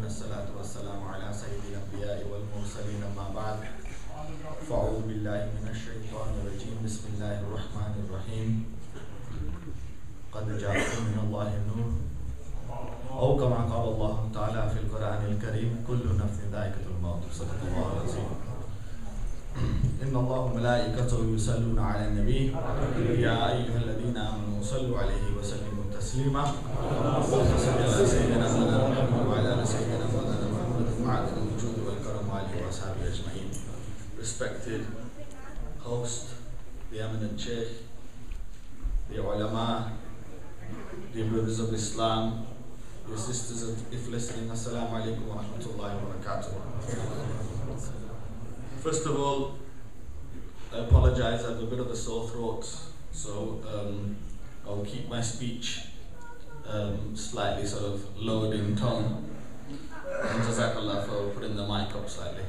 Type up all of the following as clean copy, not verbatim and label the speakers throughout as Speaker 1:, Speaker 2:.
Speaker 1: ثم الصلاة والسلام على سيد الأنبياء والمرسلين أما بعد فأعوذ بالله من الشيطان الرجيم بسم الله الرحمن الرحيم قد جاءكم من الله النور أو كما قال الله تعالى في القرآن الكريم كل نفس ذائقة الموت صدق الله العظيم إن الله وملائكته يصلون على النبي يا أيها الذين آمنوا صلوا عليه وسلموا تسليما اللهم صل على سيدنا محمد وعلى آل سيدنا محمد معدن الوجود والكرم وعلى وأصحابه أجمعين. Respected host, the eminent shaykh, the ulama, the brothers of Islam, your sisters if listening, Assalamu alaikum wa rahmatullahi wa barakatuh. First of all, I apologize, I have a bit of a sore throat, so I'll keep my speech slightly sort of lowered in tone. And Jazakallah for putting the mic up slightly.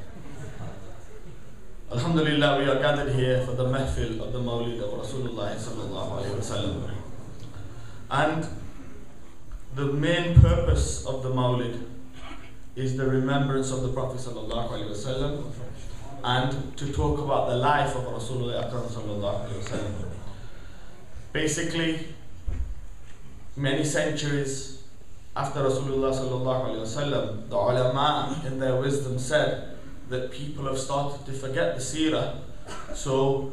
Speaker 1: Alhamdulillah, we are gathered here for the mehfil of the Mawlid of Rasulullah sallallahu alayhi wa sallam. And the main purpose of the Mawlid is the remembrance of the Prophet sallallahu alayhi wa sallam and to talk about the life of Rasulullah sallallahu alayhi wa sallam. Basically, many centuries after Rasulullah sallallahu alayhi wa sallam, the ulama in their wisdom said that people have started to forget the seerah. So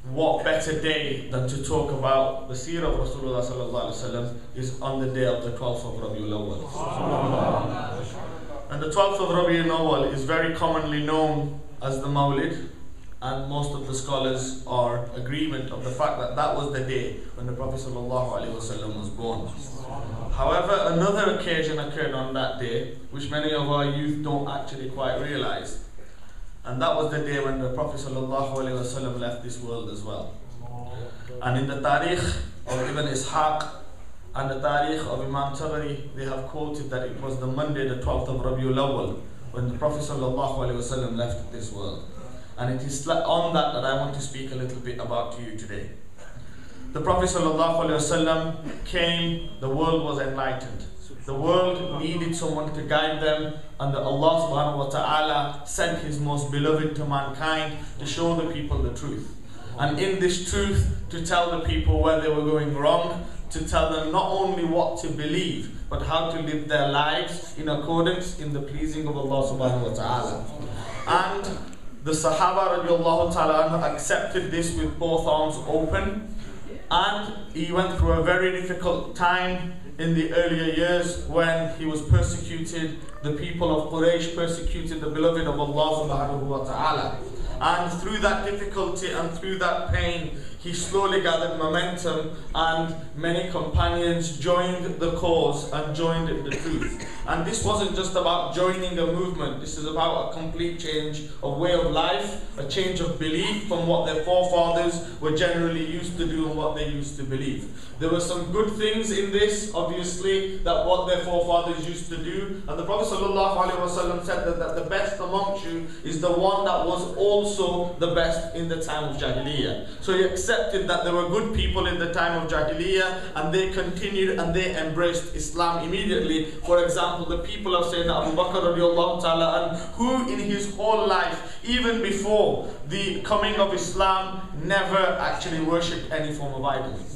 Speaker 1: what better day than to talk about the seerah of Rasulullah sallallahu alayhi wa sallam is on the day of the 12th of Rabiul Awwal. And the 12th of Rabiul Awwal is very commonly known as the Mawlid, and most of the scholars are agreement of the fact that that was the day when the Prophet sallallahu alaihi wasallam was born. However, another occasion occurred on that day, which many of our youth don't actually quite realize, and that was the day when the Prophet sallallahu alaihi wasallam left this world as well. And in the Tariqat of Ibn Ishaq and the Tariqat of Imam Tabari, they have quoted that it was the Monday, the 12th of Rabiul Awwal, when the Prophet sallallahu alaihi wasallam left this world. And it is on that I want to speak a little bit about to you today. The Prophet sallallahu alaihi wasallam came, the world was enlightened. The world needed someone to guide them, and that Allah subhanahu wa ta'ala sent His most beloved to mankind to show the people the truth. And in this truth, to tell the people where they were going wrong, to tell them not only what to believe, but how to live their lives in accordance, in the pleasing of Allah subhanahu wa ta'ala. And the Sahaba radiallahu ta'ala accepted this with both arms open, and he went through a very difficult time in the earlier years when he was persecuted. The people of Quraysh persecuted the beloved of Allah subhanahu wa ta'ala. And through that difficulty and through that pain, he slowly gathered momentum, and many companions joined the cause and joined the truth. And this wasn't just about joining a movement, this is about a complete change of way of life, a change of belief from what their forefathers were generally used to do and what they used to believe. There were some good things in this, obviously, that what their forefathers used to do. And the Prophet ﷺ said that the best amongst you is the one that was also the best in the time of Jahiliyyah. So he accepted that there were good people in the time of Jahiliyyah, and they continued and they embraced Islam immediately. For example, the people of Sayyidina Abu Bakr radiallahu ta'ala, who in his whole life, even before the coming of Islam, never actually worshipped any form of idols.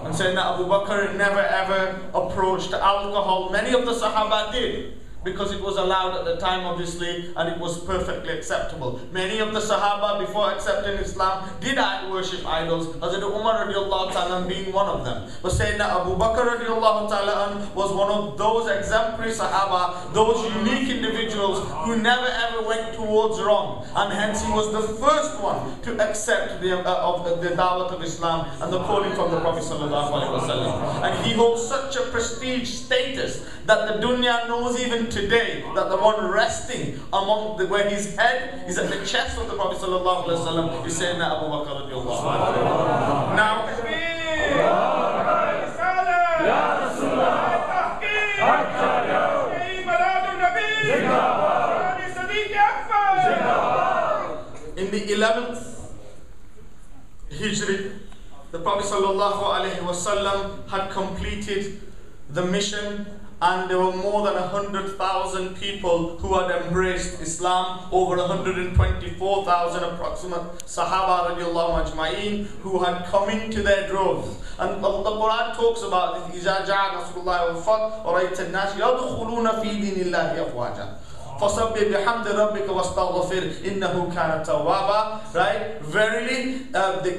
Speaker 1: And Sayyidina Abu Bakr never ever approached alcohol. Many of the Sahaba did, because it was allowed at the time, obviously, and it was perfectly acceptable. Many of the Sahaba, before accepting Islam, did worship idols, Hazrat Umar radiallahu ta'ala being one of them. But Sayyidina Abu Bakr radiallahu ta'ala was one of those exemplary Sahaba, those unique individuals who never ever went towards wrong, and hence he was the first one to accept the da'wat of Islam and the calling from the Prophet sallallahu alaihi wasallam. And he holds such a prestige status that the dunya knows even today that the one resting among where his head is at the chest of the Prophet sallallahu alaihi wasallam is Sayyidina Abu Bakr radiallahu anhu. Now, in the 11th Hijri, the Prophet sallallahu alaihi wasallam had completed the mission, and there were more than 100,000 people who had embraced Islam, over 124,000 approximate Sahaba radiallahu ajma'in who had come into their droves. And the Quran talks about this, إِذَا جَعَ نَصْرُ اللَّهِ وَالْفَتْحُ وَرَأَيْتَ النَّاسَ يَدْخُلُونَ فِي دِينِ اللَّهِ أَفْوَاجًا فَسَبِّحْ بِحَمْدِ رَبِّكَ وَاسْتَغْفِرْ إِنَّهُ كَانَ تَوَّابًا. Right? Verily,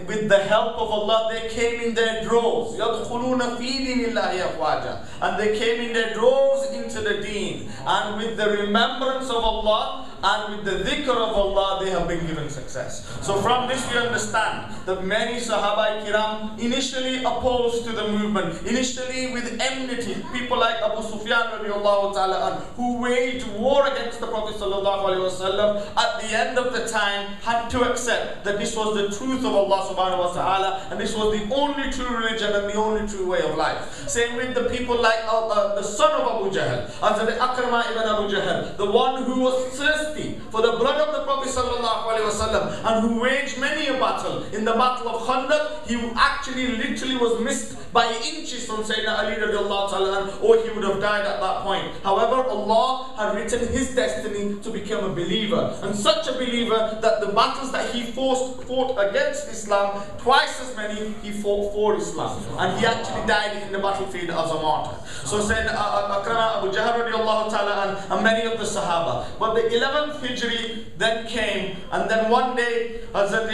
Speaker 1: with the help of Allah, they came in their droves. يَدْخُلُونَ فِي دِينِ اللَّهِ أَفْوَاجًا. And they came in their droves into the deen. And with the remembrance of Allah and with the dhikr of Allah, they have been given success. So from this we understand that many Sahaba Kiram initially opposed to the movement, initially with enmity, people like Abu Sufyan radiallahu ta'ala who waged war against the Prophet sallallahu alaihi wasallam, at the end of the time had to accept that this was the truth of Allah subhanahu wa ta'ala, and this was the only true religion and the only true way of life. Same with the people like the son of Abu Jahl, Hazrat Akrama ibn Abu Jahl, the one who was thirsty for the blood of the Prophet sallallahu alaihi wasallam and who waged many a battle. In the battle of Khandaq, he actually literally was missed by inches from Sayyidina Ali radiallahu ta'ala, or he would have died at that point. However, Allah had written his destiny to become a believer, and such a believer that the battles that he fought against Islam, twice as many he fought for Islam, and he actually died in the battlefield as a martyr. So Sayyidina Akrama Abu Jahl radiallahu ta'ala and many of the Sahaba. But the 11th Hijri then came, and then one day Hazrat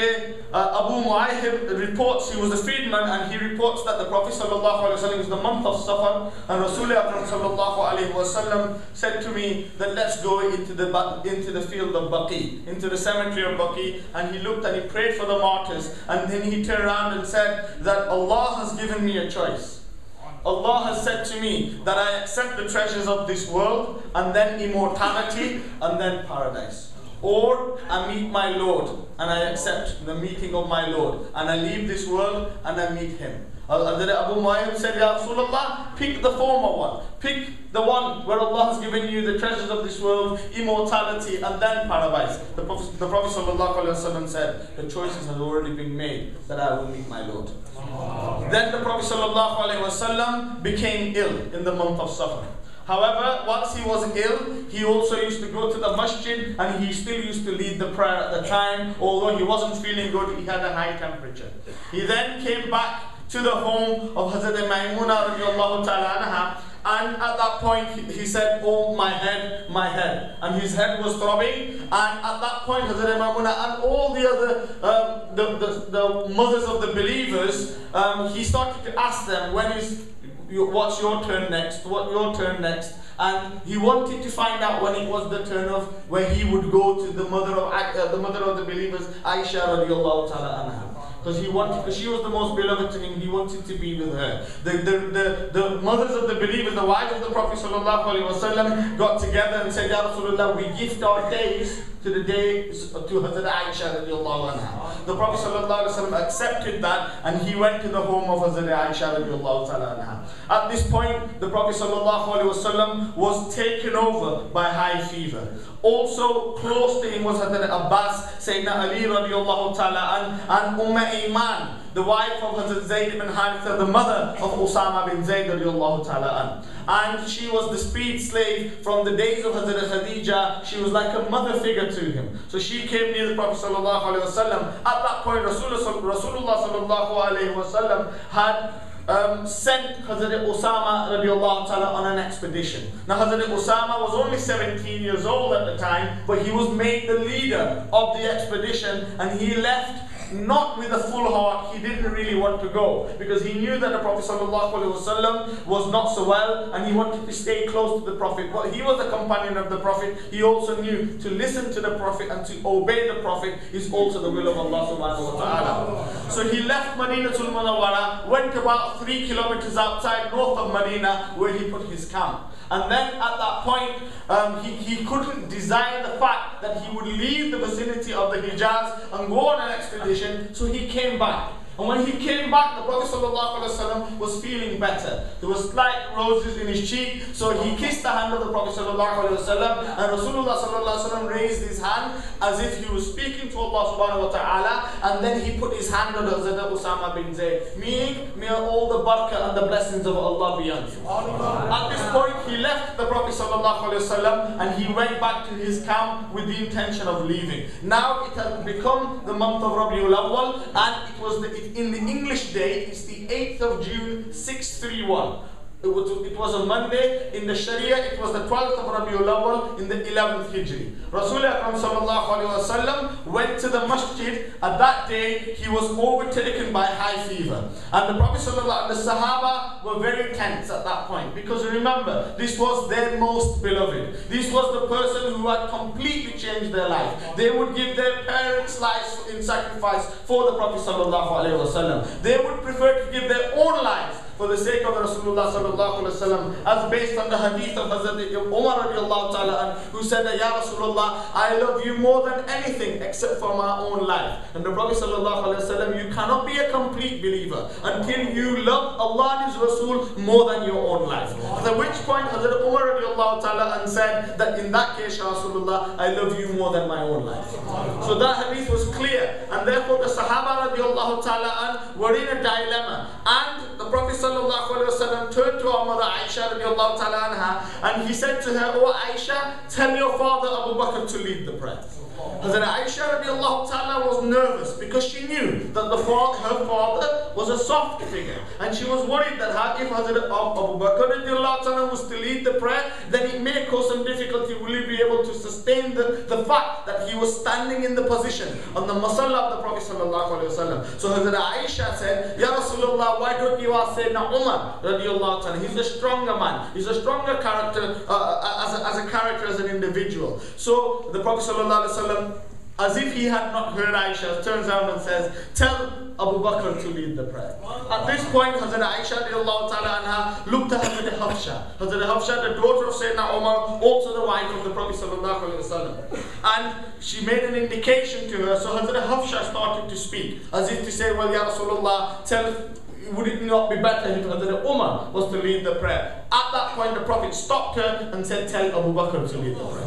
Speaker 1: Abu Mu'ayhib reports, he was a freedman, and he reports that the Prophet sallallahu alaihi wasallam, is the month of Safar, and Rasool sallallahu alaihi wasallam said to me that let's go into the field of Baqi, into the cemetery of Baqi, and he looked and he prayed for the martyrs, and then he turned around and said that Allah has given me a choice. Allah has said to me that I accept the treasures of this world, and then immortality, and then paradise. Or I meet my Lord, and I accept the meeting of my Lord, and I leave this world and I meet him. Abu Muayyib said, Ya Rasulullah, pick the former one. Pick the one where Allah has given you the treasures of this world, immortality, and then paradise. The Prophet ﷺ said, the choices have already been made, that I will meet my Lord. Then the Prophet ﷺ became ill in the month of Safar. However, once he was ill, he also used to go to the masjid, and he still used to lead the prayer at the time, although he wasn't feeling good, he had a high temperature. He then came back to the home of Hazrat Maimuna radiallahu ta'ala anha, and at that point he said, oh my head, and his head was throbbing, and at that point Hazrat Maimuna and all the other the mothers of the believers, he started to ask them, what's your turn next, and he wanted to find out when it was the turn of where he would go to the mother of the believers, Aisha radiallahu ta'ala anha. Because she was the most beloved to him, he wanted to be with her. The mothers of the believers, the wives of the Prophet ﷺ got together and said, Ya Rasulullah, we gift our days to the days to Hazrat Aisha radiallahu anha. The Prophet ﷺ accepted that, and he went to the home of Hazrat Aisha radiallahu anha. At this point, the Prophet ﷺ was taken over by high fever. Also close to him was Hazrat Abbas, Sayyidina Ali radiallahu ta'ala and Iman, the wife of Hazrat Zayd ibn Haritha, the mother of Usama bin Zayd radiallahu ta'ala. And she was the speed slave from the days of Hazrat Khadija. She was like a mother figure to him. So she came near the Prophet sallallahu alaihi wasallam. At that point, Rasulullah sallallahu alaihi wasallam had sent Hazrat Usama radiallahu ta'ala on an expedition. Now Hazrat Usama was only 17 years old at the time, but he was made the leader of the expedition, and he left not with a full heart. He didn't really want to go, because he knew that the Prophet ﷺ was not so well, and he wanted to stay close to the Prophet. But he was a companion of the Prophet. He also knew to listen to the Prophet and to obey the Prophet is also the will of Allah subhanahu wa ta'ala. So he left Madinatul Munawwara, went about 3 kilometers outside north of Medina, where he put his camp. And then at that point, he couldn't desire the fact that he would leave the vicinity of the Hijaz and go on an expedition, so he came back. And when he came back, the Prophet ﷺ was feeling better. There was slight roses in his cheek, so he kissed the hand of the Prophet ﷺ, and Rasulullah ﷺ raised his hand as if he was speaking to Allah subhanahu wa ta'ala, and then he put his hand on Hazrat Usama bin Zayd, meaning, may all the barakah and the blessings of Allah be on you. At this point, he left the Prophet ﷺ and he went back to his camp with the intention of leaving. Now it has become the month of Rabiul Awwal, and it was in the English day, it's the 8th of June 631. It was a Monday. In the Shariat, it was the 12th of Rabiul Awwal in the 11th Hijri. Rasool went to the masjid. At that day, he was overtaken by high fever. And the Prophet and the Sahaba were very tense at that point. Because remember, this was their most beloved. This was the person who had completely changed their life. They would give their parents' lives in sacrifice for the Prophet ﷺ. They would prefer to give their own lives for the sake of Rasulullah sallallahu alaihi wasallam, as based on the hadith of Hazrat Umar radiallahu ta'ala, who said that, Ya Rasulullah, I love you more than anything except for my own life. And the Prophet sallallahu alaihi wasallam, you cannot be a complete believer until you love Allah and His Rasul more than your own life. At which point Hazrat Umar radiallahu ta'ala said that in that case, Ya Rasulullah, I love you more than my own life. So that hadith was clear, and therefore the Sahaba radiallahu ta'ala were in a dilemma, and the Prophet sallallahu alaihi wasallam turned to our mother Aisha radiallahu ta'ala anha, and he said to her, "Oh Aisha, tell your father Abu Bakr to lead the prayer." Hazrat Aisha radiallahu ta'ala was nervous because she knew that her father was a soft figure, and she was worried that if Hazrat Abu Bakr radiallahu ta'ala was to lead the prayer, then it may cause some difficulty. Will he be able to sustain the fact that he was standing in the position on the masalla of the Prophet sallallahu alaihi wasallam? So Hazrat Aisha said, "Ya Rasulullah, why don't you ask Sayyidina Umar radiallahu ta'ala? He's a stronger man. He's a stronger character as a character, as an individual." So the Prophet sallallahu alaihi wasallam, as if he had not heard Aisha, turns around and says, "Tell Abu Bakr to lead the prayer." At this point, Hazrat Aisha radiallahu ta'ala anha looked at Hazrat Hafsa. Hazrat Hafsa, the daughter of Sayyidina Umar, also the wife of the Prophet sallallahu alaihi wasallam. And she made an indication to her, so Hazrat Hafsa started to speak, as if to say, "Well, Ya Rasulullah, would it not be better if Hazrat Umar was to lead the prayer?" At that point, the Prophet stopped her and said, "Tell Abu Bakr to lead the prayer."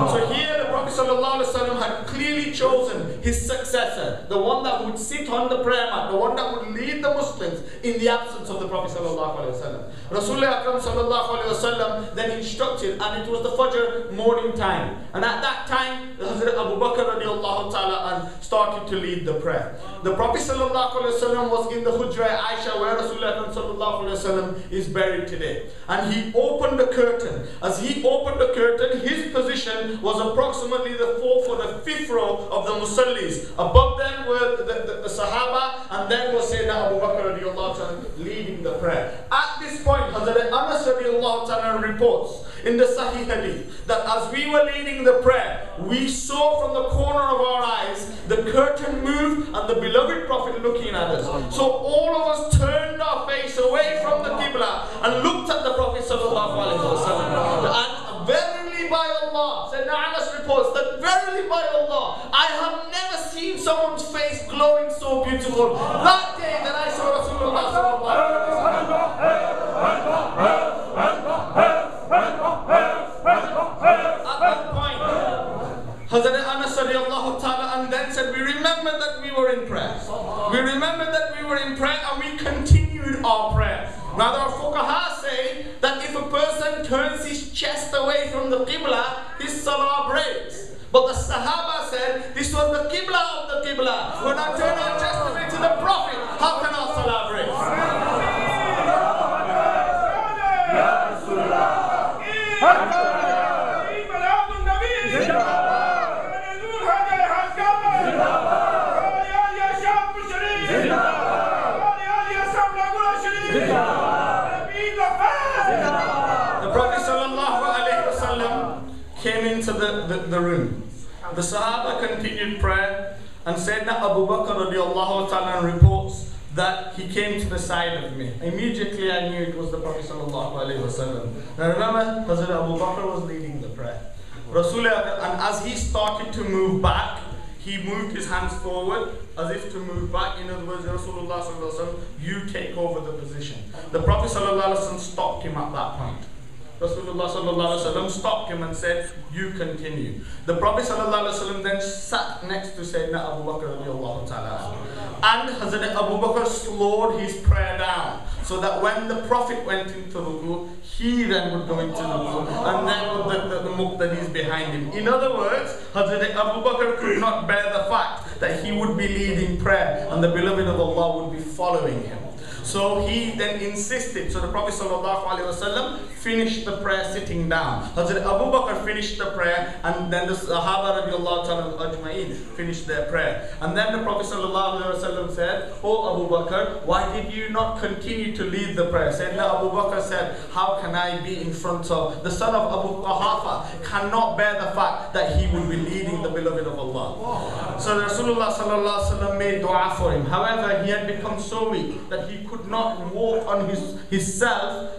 Speaker 1: So here the Prophet ﷺ had clearly chosen his successor, the one that would sit on the prayer mat, the one that would lead the Muslims in the absence of the Prophet ﷺ. Rasulullah ﷺ then instructed, and it was the Fajr morning time. And at that time, Hazrat Abu Bakr radiallahu ta'ala started to lead the prayer. The Prophet ﷺ was in the Hujra Aisha, where Rasulullah ﷺ is buried today. And he opened the curtain. As he opened the curtain, his position was approximately the 4th or the 5th row of the Musallis. Above them were the Sahaba, and then was Sayyidina Abu Bakr radiallahu ta'ala leading the prayer. At this point, Hazrat Anas radiallahu ta'ala reports in the Sahih Hadith that as we were leading the prayer, we saw from the corner of our eyes the curtain move and the beloved Prophet looking at us. So all of us turned our face away from the Qibla and looked at the Prophet sallallahu alaihi wasallam. And verily by Allah, Sayyidina Anas reports that verily by Allah, I have never seen someone's face glowing so beautiful. That day that I saw Rasulullah sallallahu alaihi wasallam. At that point, Hazrat Anas radiallahu ta'ala and then said, "We remembered that we were in prayer. We remembered that we were in prayer, and we continued our prayer." Now the fuqaha say that if a person turns his chest away from the Qibla, his salah breaks. But the Sahaba said, this was the Qibla of the Qibla. When I turn our chest away to the Prophet, how can our salah break? Came into the room. The Sahaba continued prayer, and Sayyidina Abu Bakr radiallahu ta'ala reports that he came to the side of me. Immediately I knew it was the Prophet sallallahu alaihi wasallam. Now remember, Hazrat Abu Bakr was leading the prayer. Rasulullah, and as he started to move back, he moved his hands forward as if to move back. In other words, Rasulullah sallallahu alaihi wasallam, you take over the position. The Prophet sallallahu alaihi wasallam stopped him at that point. Rasulullah sallallahu alaihi wasallam stopped him and said, you continue. The Prophet sallallahu alaihi wasallam then sat next to Sayyidina Abu Bakr radiallahu ta'ala. And Hazrat Abu Bakr slowed his prayer down, so that when the Prophet went into ruku, he then would go into ruku, and then the muqtadis behind him. In other words, Hazrat Abu Bakr could not bear the fact that he would be leading prayer and the beloved of Allah would be following him. So he then insisted. So the Prophet ﷺ finished the prayer sitting down. Hazrat Abu Bakr finished the prayer, and then the Sahaba radiallahu ta'ala ajma'in finished their prayer. And then the Prophet ﷺ said, "Oh Abu Bakr, why did you not continue to lead the prayer?" Sayyidina Abu Bakr said, "How can I be in front of the son of Abu Quhafa? Cannot bear the fact that he will be leading the beloved of Allah." So Rasulullah ﷺ made dua for him. However, he had become so weak that he could not walk on himself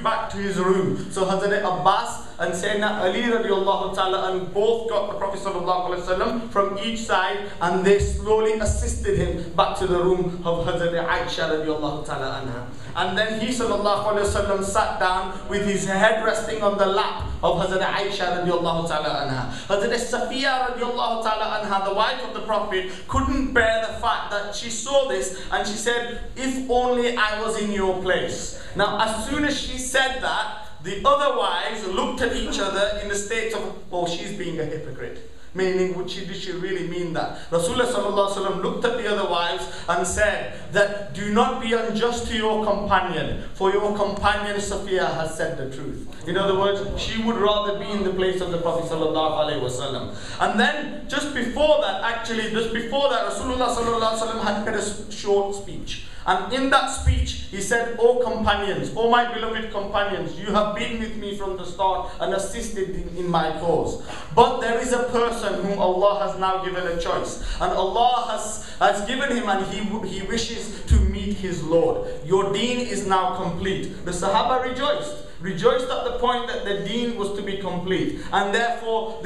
Speaker 1: back to his room. So Hazrat Abbas and Sayyidina Ali radiallahu ta'ala and both got the Prophet sallallahu alaihi wasallam from each side, and they slowly assisted him back to the room of Hazrat Aisha radiallahu ta'ala anha. And then he sallallahu alaihi wasallam sat down with his head resting on the lap of Hazrat Aisha radiallahu ta'ala anha. Hazrat Safiya radiallahu ta'ala anha, the wife of the Prophet, couldn't bear the fact that she saw this, and she said, "If only I was in your place." Now, as soon as she said that, the other wives looked at each other in the state of, oh, she's being a hypocrite. Meaning, did she really mean that? Rasulullah sallallahu alaihi wasallam looked at the other wives and said that, "Do not be unjust to your companion, for your companion Safiya has said the truth." In other words, she would rather be in the place of the Prophet sallallahu alaihi wasallam. And then, just before that, Rasulullah sallallahu alaihi wasallam had made a short speech. And in that speech, he said, "O companions, O my beloved companions, you have been with me from the start and assisted in my cause. But there is a person whom Allah has now given a choice. And Allah has given him, and he wishes to meet his Lord. Your deen is now complete." The Sahaba rejoiced at the point that the deen was to be complete, and therefore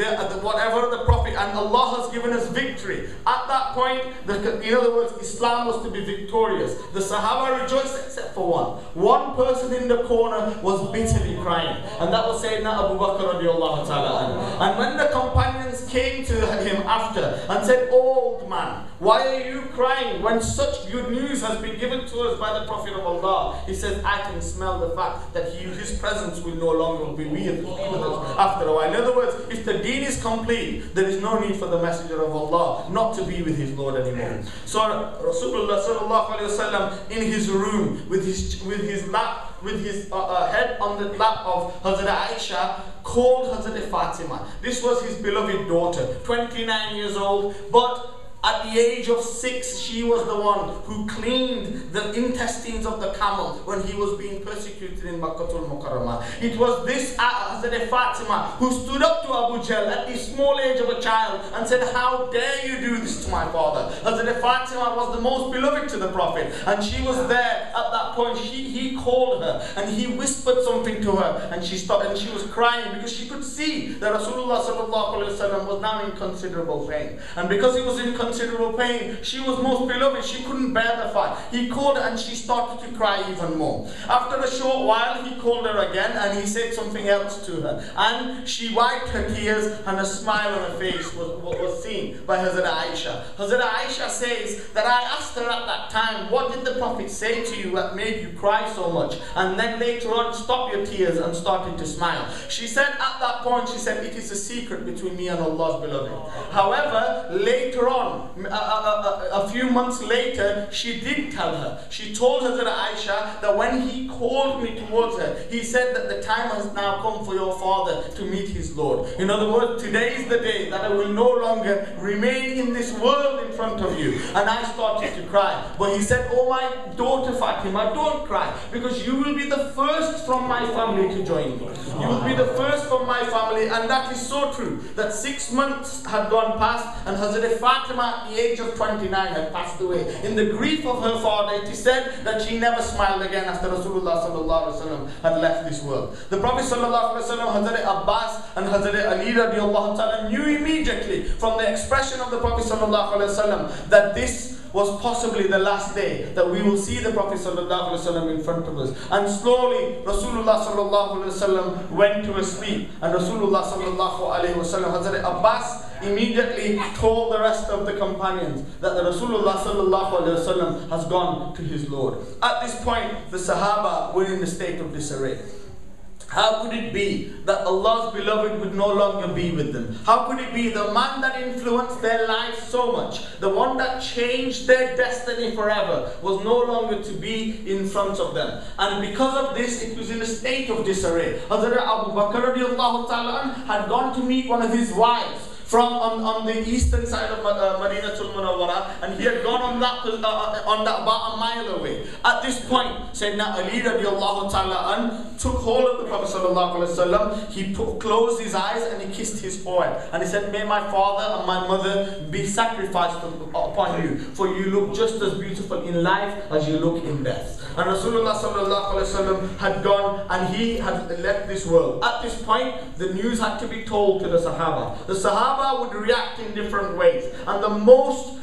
Speaker 1: whatever the Prophet, and Allah has given us victory. At that point, in other words, Islam was to be victorious. The Sahaba rejoiced except for one person in the corner was bitterly crying, and that was Sayyidina Abu Bakr radiallahu ta'ala. And when the companions came to him after and said, "Old man, why are you crying when such good news has been given to us by the Prophet of Allah?" He says, "I can smell the fact that his presence will no longer be with us after a while." In other words, if the deen is complete, there is no need for the Messenger of Allah not to be with his Lord anymore. So Rasulullah sallallahu alaihi wasallam in his room with his head on the lap of Hazrat Aisha called Hazrat Fatima. This was his beloved daughter, 29 years old, but at the age of 6, she was the one who cleaned the intestines of the camel when he was being persecuted in Makkatul Mukarramah. It was this Hazrat Fatima who stood up to Abu Jahl at the small age of a child and said, "How dare you do this to my father?" Hazrat Fatima was the most beloved to the Prophet, and she was there at that point. He called her and he whispered something to her, and she stopped, and she was crying because she could see that Rasulullah sallallahu alaihi wasallam was now in considerable pain. And because he was in considerable pain, she was most beloved. She couldn't bear the fact. He called her and she started to cry even more. After a short while, he called her again and he said something else to her, and she wiped her tears, and a smile on her face was seen by Hazrat Aisha. Hazrat Aisha says that I asked her at that time, "What did the Prophet say to you that made you cry so much?" And then later on, "Stop your tears," and started to smile. She said at that point, she said, "It is a secret between me and Allah's beloved." However, later on, a few months later, she did tell her. She told Hazrat Aisha that when he called me towards her, he said that the time has now come for your father to meet his Lord. In other words, today is the day that I will no longer remain in this world in front of you. And I started to cry. But he said, "Oh my daughter Fatima, don't cry, because you will be the first from my family to join me. You will be the first from my family." And that is so true, that 6 months had gone past, and Hazrat Fatima at the age of 29 had passed away. In the grief of her father, it is said that she never smiled again after Rasulullah sallallahu alaihi wasallam had left this world. The Prophet sallallahu alaihi wasallam, Hazrat Abbas And Hazrat Ali radiallahu ta'ala knew immediately from the expression of the Prophet sallallahu alaihi wasallam that this was possibly the last day that we will see the Prophet sallallahu alaihi wasallam in front of us. And slowly Rasulullah sallallahu alaihi wasallam went to sleep, and Rasulullah sallallahu alaihi wasallam, Hazrat Abbas, immediately told the rest of the companions that the Rasulullah sallallahu alaihi wasallam has gone to his Lord. At this point, the Sahaba were in a state of disarray. How could it be that Allah's beloved would no longer be with them? How could it be the man that influenced their lives so much, the one that changed their destiny forever, was no longer to be in front of them? And because of this, it was in a state of disarray. Hazrat Abu Bakr radiallahu ta'ala had gone to meet one of his wives from on the eastern side of Madinatul Munawwara, and he had gone on that about a mile away. At this point, Sayyidina Ali radiallahu ta'ala took hold of the Prophet sallallahu alaihi wasallam. He closed his eyes and he kissed his forehead, and he said, "May my father and my mother be sacrificed upon you, for you look just as beautiful in life as you look in death." And Rasulullah sallallahu alaihi wasallam had gone and he had left this world. At this point, the news had to be told to the Sahaba. The Sahaba would react in different ways, and the most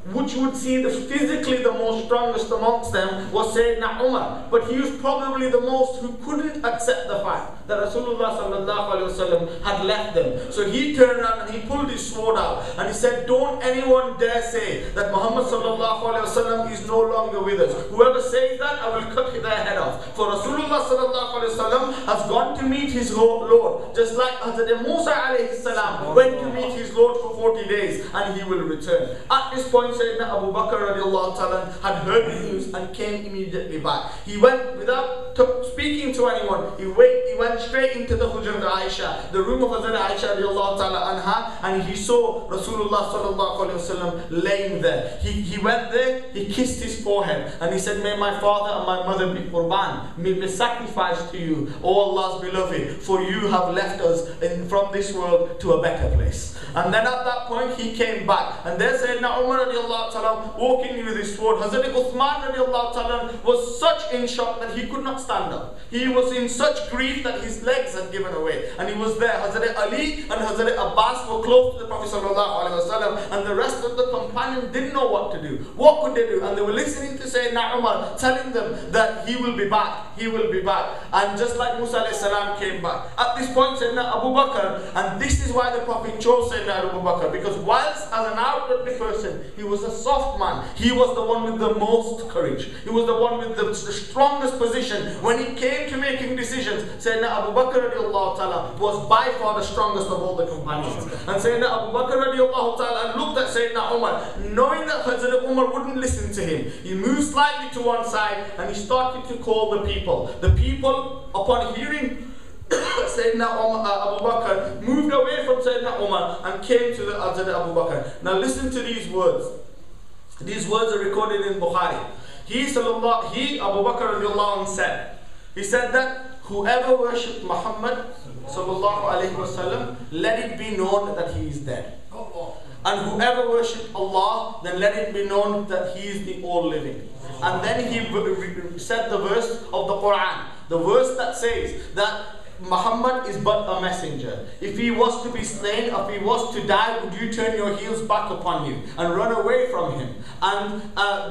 Speaker 1: which would see physically the most strongest amongst them was Sayyidina Umar, but he was probably the most who couldn't accept the fact that Rasulullah sallallahu alaihi wasallam had left them. So he turned around and he pulled his sword out and he said, "Don't anyone dare say that Muhammad sallallahu alaihi wasallam is no longer with us. Whoever says that, I will cut their head off. For Rasulullah sallallahu alaihi wasallam has gone to meet his Lord, just like Hazrat Musa alayhi salam went to meet his Lord for 40 days, and he will return." At this point, Sayyidina Abu Bakr radiallahu ta'ala had heard the news and came immediately back. He went without speaking to anyone. He went straight into the Hujr of Aisha, the room of Hazrat Aisha radiallahu ta'ala anha, and he saw Rasulullah sallallahu alaihi wasallam laying there. He went there, he kissed his forehead, and he said, "May my father and my mother be qurban, may be sacrificed to you, O Allah's beloved, for you have left us from this world to a better place." And then at that point he came back, and there Sayyidina Umar radiallahu ta'ala walking with his sword. Hazrat Uthman radiallahu ta'ala was such in shock that he could not stand up. He was in such grief that his legs had given away, and he was there. Hazrat Ali and Hazrat Abbas were close to the Prophet sallallahu alaihi wasallam, and the rest of the companions didn't know what to do. What could they do? And they were listening to Sayyidina Umar telling them that he will be back, he will be back. And just like Musa alayhi salam came back. At this point, Sayyidina Abu Bakr, and this is why the Prophet chose Sayyidina Abu Bakr, because whilst as an outwardly person, he was a soft man. He was the one with the most courage. He was the one with the strongest position. When it came to making decisions, Sayyidina Abu Bakr radiallahu ta'ala was by far the strongest of all the companions. And Sayyidina Abu Bakr radiallahu ta'ala looked at Sayyidina Umar, knowing that Hazrat Umar wouldn't listen to him. He moved slightly to one side and he started to call the people. The people, upon hearing Sayyidina Abu Bakr, moved away from Sayyidina Umar and came to the Hazrat Abu Bakr. Now listen to these words. These words are recorded in Bukhari. He Abu Bakr radiallahu anhu said, he said that whoever worshipped Muhammad sallallahu alaihi wasallam, let it be known that he is dead. And whoever worshipped Allah, then let it be known that he is the all-living. And then he said the verse of the Quran, the verse that says that Muhammad is but a messenger. If he was to be slain, if he was to die, would you turn your heels back upon you and run away from him? And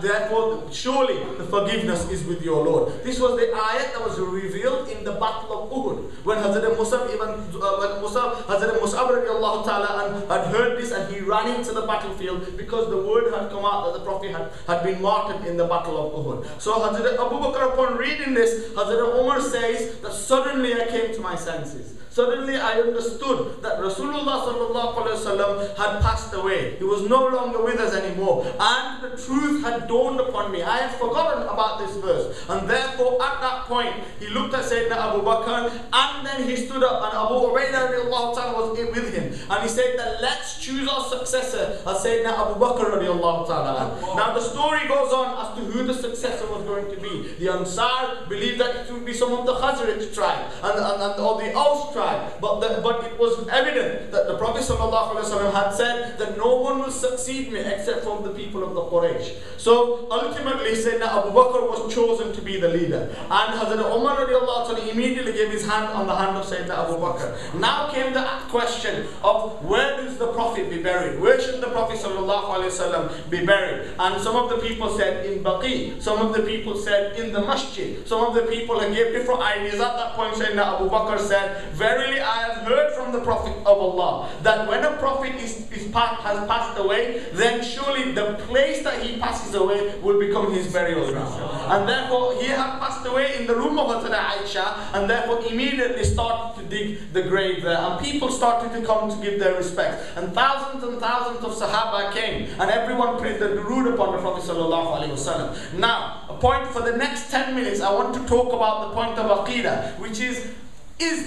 Speaker 1: therefore, surely the forgiveness is with your Lord. This was the ayat that was revealed in the battle of Uhud, when Hazrat Musab radiallahu ta'ala had heard this, and he ran into the battlefield because the word had come out that the Prophet had been martyred in the battle of Uhud. So Hazrat Abu Bakr, upon reading this, Hazrat Umar says that suddenly I came to my senses. Suddenly I understood that Rasulullah sallallahu alaihi wasallam had passed away. He was no longer with us anymore, and the truth had dawned upon me. I had forgotten about this verse, and therefore at that point he looked at Sayyidina Abu Bakr, and then he stood up, and Abu Ubaidah radiallahu ta'ala was with him, and he said that let's choose our successor as Sayyidina Abu Bakr radiallahu ta'ala. Now the story goes on as to who the successor was going to be. The Ansar believed that it would be some of the Hazrat tribe or the Aus tribe. But it was evident that the Prophet ﷺ had said that no one will succeed me except from the people of the Quraysh. So ultimately Sayyidina Abu Bakr was chosen to be the leader. And Hazrat Umar radiallahu ta'ala immediately gave gave his hand on the hand of Sayyidina Abu Bakr. Now came the question of where does the Prophet be buried? Where should the Prophet ﷺ be buried? And some of the people said in Baqi, some of the people said in the masjid, some of the people gave different ideas. At that point Sayyidina Abu Bakr said, verily I have heard from the Prophet of Allah that when a Prophet has passed away, then surely the place that he passes away will become his burial ground. And therefore he had passed away in the room of Hazrat Aisha, and therefore immediately started to dig the grave there, and people started to come to give their respects, and thousands of Sahaba came, and everyone prayed the durood upon the Prophet ﷺ. Now, a point for the next 10 minutes, I want to talk about the point of Aqidah, which is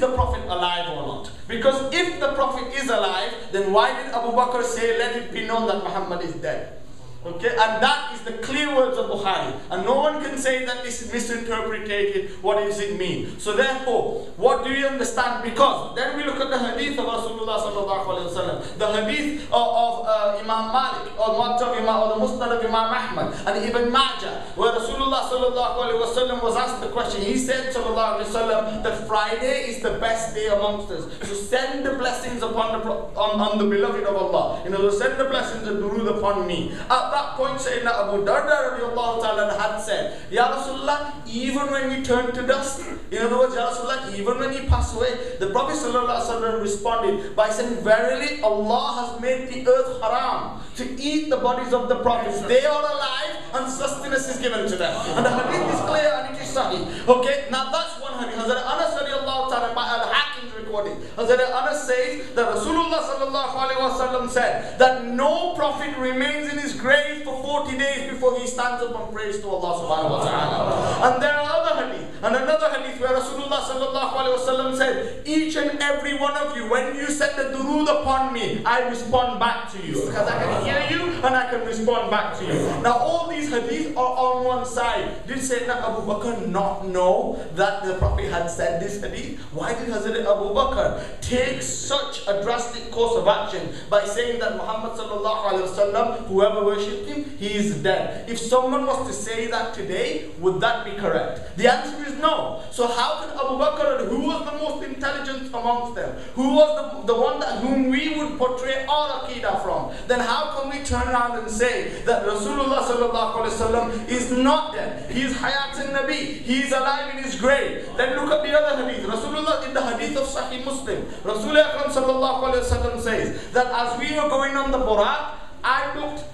Speaker 1: the Prophet alive or not? Because if the Prophet is alive, then why did Abu Bakr say, let it be known that Muhammad is dead? Okay, and that is the clear words of Bukhari, and no one can say that this is misinterpreted. What does it mean? So therefore, what do you understand? Because then we look at the hadith of Rasulullah sallallahu alaihi wasallam, the hadith of Imam Malik, or the Musnad of Imam Ahmad and Ibn Majah, where Rasulullah sallallahu alaihi wasallam was asked the question. He said sallallahu alaihi wasallam that Friday is the best day amongst us. So send the blessings upon the beloved of Allah. You know, send the blessings and durood upon me. At that point, Sayyidina Abu Darda radiallahu ta'ala had said, Ya Rasulullah, even when we turn to dust, in other words, Ya Rasulullah, even when you pass away, the Prophet sallallahu alaihi wasallam responded by saying, verily Allah has made the earth haram to eat the bodies of the prophets. They are alive and sustenance is given to them. And the hadith is clear and it is sahih. Okay, now that's one hadith. Hazrat Anas radiallahu ta'ala by al-Hakim's recording. Hazrat Anas says that Rasulullah sallallahu alaihi wasallam said that no prophet remains in his grave for 40 days before he stands up and prays to Allah subhanahu wa ta'ala. And there are other hadith, and another hadith where Rasulullah sallallahu alaihi wasallam said, each and every one of you, when you send the durood upon me, I respond back to you, because I can hear you and I can respond back to you. Now all these hadith are on one side. Did Sayyidina Abu Bakr not know that the Prophet had said this hadith? Why did Hazrat Abu Bakr take such a drastic course of action by saying that Muhammad sallallahu alaihi wasallam, whoever worshipped him, he is dead? If someone was to say that today, would that be correct? The answer is no. So how could Abu Bakr, who was the most intelligent amongst them, who was the one whom we would portray our aqidah from, then how can we turn around and say that Rasulullah sallallahu alaihi wasallam is not dead? He is hayat an-Nabi. He is alive in his grave. Then look at the other hadith. Rasulullah, in the hadith of Sahih Muslim, Rasulullah sallallahu alaihi wasallam says that as we were going on the Barhakh, I looked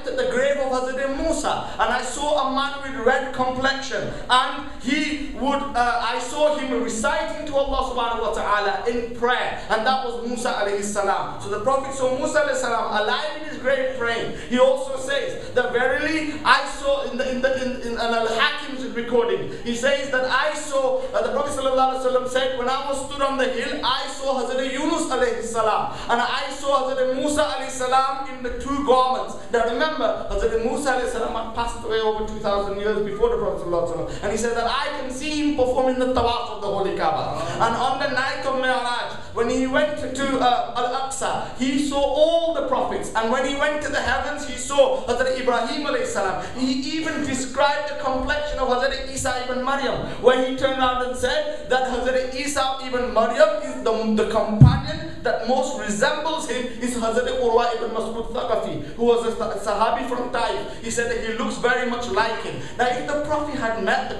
Speaker 1: at the grave of Hazrat Musa, and I saw a man with red complexion, and I saw him reciting to Allah subhanahu wa ta'ala in prayer, and that was Musa alayhi salam. So the Prophet saw Musa alayhi salam alive in his grave praying. He also says that verily I saw in al-Hakim's recording, he says that I saw, the Prophet sallallahu alaihi wasallam said, when I was stood on the hill, I saw Hazrat Yunus alayhi salam, and I saw Hazrat Musa alayhi salam in the two garments. Now remember, Hazrat Musa alayhi salam had passed away over 2,000 years before the Prophet sallallahu alaihi wasallam, and he said that I can see him performing the tawaf of the Holy Kaaba. And on the night of Mi'raj, when he went to Al-Aqsa, he saw all the prophets, and when he went to the heavens, he saw Hazrat Ibrahim alayhi salam. He even described the complexion of Hazrat Isa ibn Maryam, where he turned around and said that Hazrat Isa ibn Maryam is the companion that most resembles him is Hazrat Urwa ibn Mas'ud Thaqafi, who was a Sahabi from Taif. He said that he looks very much like him. Now if the Prophet had met the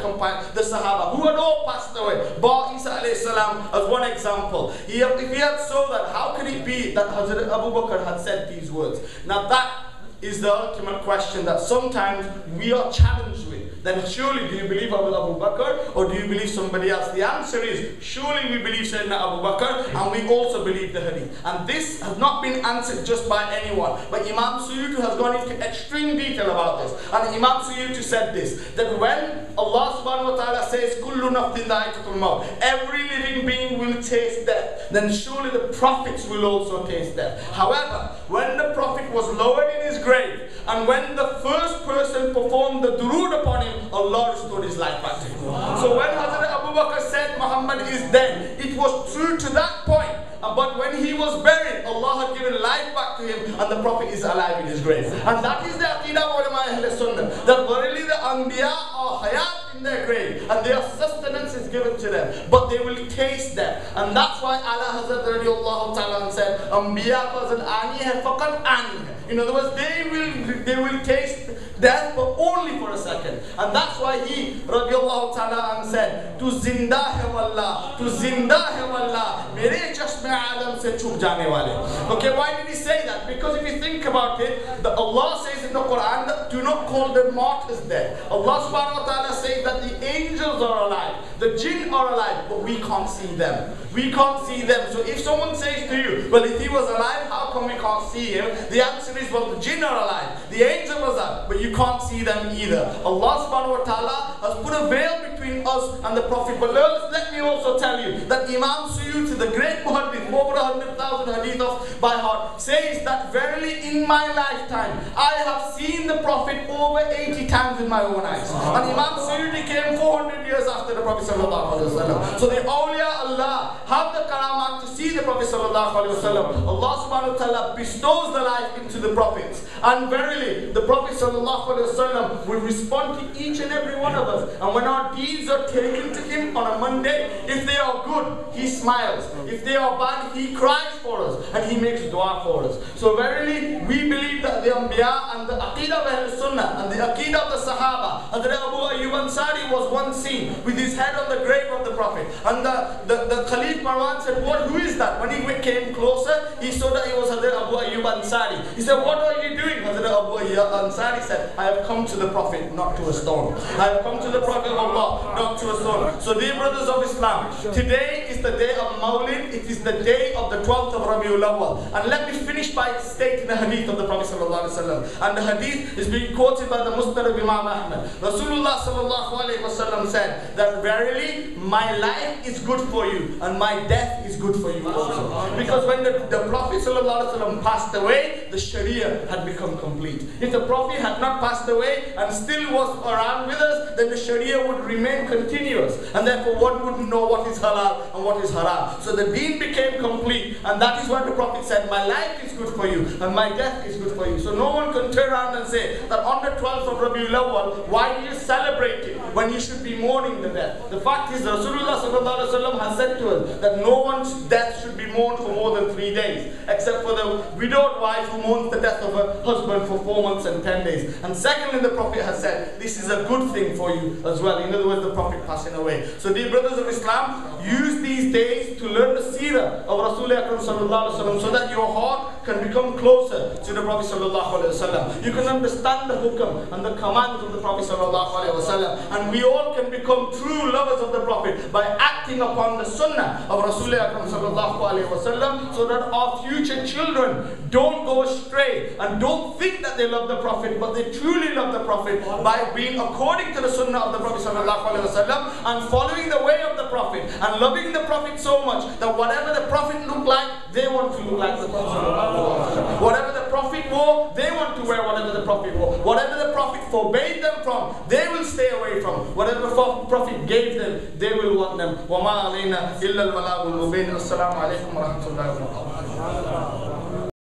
Speaker 1: Sahaba, who had all passed away, Ba Isa alayhi salam as one example, if he had saw that, how could it be that Hazrat Abu Bakr had said these words? Now that is the ultimate question that sometimes we are challenged with. Then surely do you believe Abu Bakr or do you believe somebody else? The answer is surely we believe Sayyidina Abu Bakr, and we also believe the hadith. And this has not been answered just by anyone, but Imam Suyuti has gone into extreme detail about this. And Imam Suyuti said this, that when Allah subhanahu wa ta'ala says Kullu nafsin dha'iqatul maut, every living being will taste death, then surely the prophets will also taste death. However, when the Prophet was lowered in his grave, and when the first person performed the durood upon him, Allah restored his life back to him. So when Hazrat Abu Bakr said Muhammad is dead, it was true to that point. But when he was buried, Allah had given life back to him, and the Prophet is alive in his grave. And that is the aqidah of ulama ahle sunnah, that verily the anbiya are hayat in their grave, and their sustenance is given to them, but they will taste death. And that's why Allah Hazrat radiallahu ta'ala said, anbiya fazal ani hai faqat ani hai. In other words, they will taste death, but only for a second. And that's why he radiallahu ta'ala said, tu zinda hai wallah, tu zinda hai wallah, mere Jashn-e-Eid se chuk jane wale. Okay, why did he say that? Because if you think about it, Allah says in the Quran that do not call the martyrs dead. Allah subhanahu wa ta'ala says that the angels are alive, the jinn are alive, but we can't see them. We can't see them. So if someone says to you, well, if he was alive, how come we can't see him? The answer is, well, the jinn are alive, the angel was alive, but you can't see them either. Allah subhanahu wa ta'ala has put a veil between us and the Prophet. But let me also tell you that Imam Suyuti, the great Mujaddidi, over 100,000 hadith by heart, says that verily in my lifetime I have seen the Prophet over 80 times with my own eyes. And Imam Suyuti came 400 years after the Prophet sallallahu alaihi wasallam. So the awliya Allah have the karamat to see the Prophet sallallahu alaihi wasallam. Allah subhanahu wa ta'ala bestows the life into the prophets, and verily the Prophet sallallahu alaihi wasallam will respond to each and every one of us. And when our deeds are taken to him on a Monday, if they are good, he smiles. If they are bad, he cries for us and he makes dua for us. So verily we believe that the anbiya and the aqidah of ahle sunnah and the aqidah of the sahaba, Hazrat Abu Ayyub Ansari was once seen with his head on the grave of the Prophet, and the Khalif Marwan said, who is that? When he came closer, he saw that it was Hazrat Abu Ayyub Ansari. He said, what are you doing? Hazrat Abu Ayyub Ansari said, I have come to the Prophet, not to a stone. I have come to the Prophet of Allah, not to a stone. So dear brothers of Islam, today is the day of Mawlid. It is the day of the 12th of Rabiul Awwal. And let me finish by stating the hadith of the Prophet sallallahu alaihi wasallam. And the hadith is being quoted by the Musnad of Imam Ahmad. Rasulullah sallallahu alaihi wasallam said that verily my life is good for you and my death is good for you also. Because when the Prophet sallallahu alaihi wasallam passed away, the Shariat had become complete. If the Prophet had not passed away and still was around with us, then the Sharia would remain continuous, and therefore one wouldn't know what is halal and what is haram. So the deen became complete, and that is why the Prophet said, my life is good for you and my death is good for you. So no one can turn around and say that on the 12th of Rabiul Awwal, why do you celebrate it when you should be mourning the death? The fact is, Rasulullah sallallahu alaihi wasallam has said to us that no one's death should be mourned for more than 3 days, except for the widowed wife who mourns the death of her husband for 4 months and 10 days. And secondly, the Prophet has said this is a good thing for you as well. In other words, the Prophet passing away. So dear brothers of Islam, use these days to learn the seerah of Rasul Akram sallallahu alaihi wasallam, so that your heart can become closer to the Prophet sallallahu alaihi wasallam. You can understand the hukam and the commands of the Prophet sallallahu alaihi wasallam, and we all can become true lovers of the Prophet by acting upon the sunnah of Rasul Akram sallallahu alaihi wasallam, so that our future children don't go astray and don't think that they love the Prophet, but they truly love the Prophet by being according to the sunnah of the Prophet sallallahu alaihi wasallam and following the way of the Prophet and loving the Prophet so much that whatever the Prophet looked like, they want to look like the Prophet sallallahu alaihi wasallam. Whatever the Prophet wore, they want to wear whatever the Prophet wore. Whatever the Prophet forbade them from, they will stay away from. Whatever the Prophet gave them, they will want them. وَمَا عَلَيْنَا إِلَّا الْبَلَاغُ الْمُبِينُ. Assalamu alaikum wa rahmatullahi wa barakatuh.